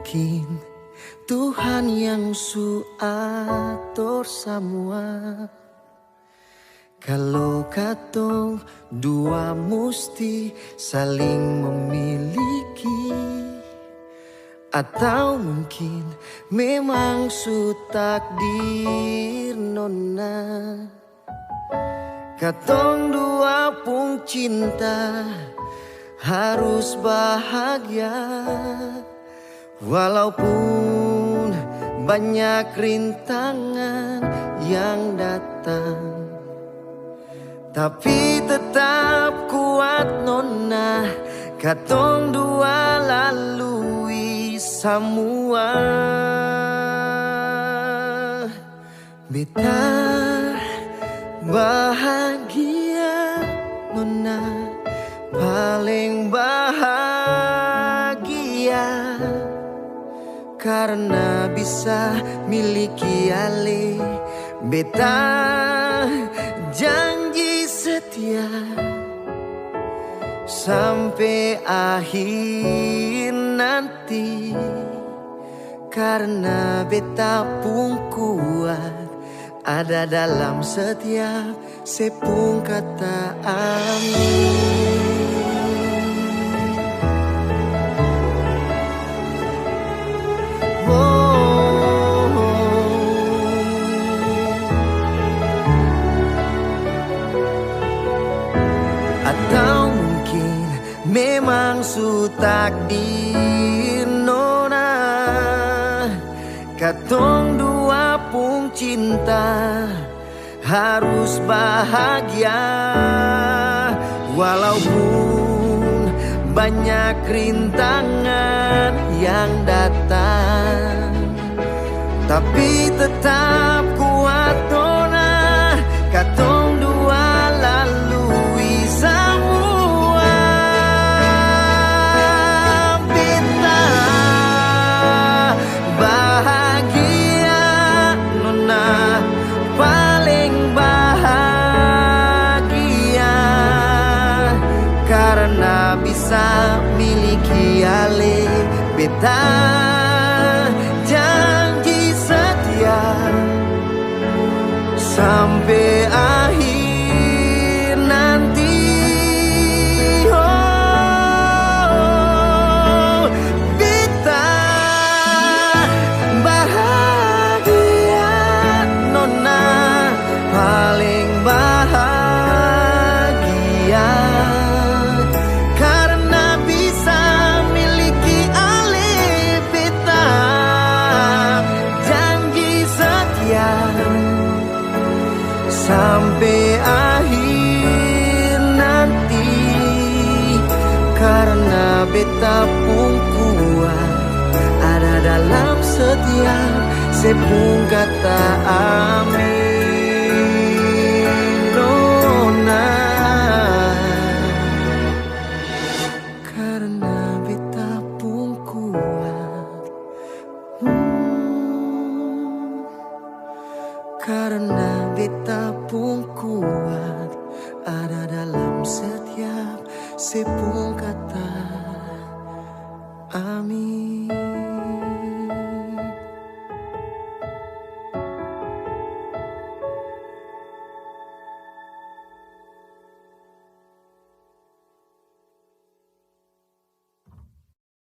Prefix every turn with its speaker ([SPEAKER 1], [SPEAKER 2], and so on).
[SPEAKER 1] mungkin Tuhan yang atur semua. Kalau katong dua mesti saling memiliki, atau mungkin memang su takdir nona. Katong dua pun cinta harus bahagia, walaupun banyak rintangan yang datang. Tapi tetap kuat nona, katong dua lalui semua. Beta bahagia nona, paling bahagia karena bisa miliki ale. Beta janji setia sampai akhir nanti, karena beta pun kuat ada dalam setiap sepung kata amin. Atau mungkin memang su takdir nona, katong dua pun cinta harus bahagia, walaupun banyak rintangan yang datang. Tapi tetap kuat nona, katong dua lalui semua. Beta bahagia nona, paling bahagia karena bisa miliki ale. Beta janji setia sampai akhir nanti. Oh, beta bahagia nona, paling bahagia karena bisa miliki ale. Beta janji setia sampai akhir nanti, karena beta pun kuat ada dalam setiap sepung kata amin nona. Karena beta pun kuat, karena beta pun kuat ada dalam setiap sepung kata amin.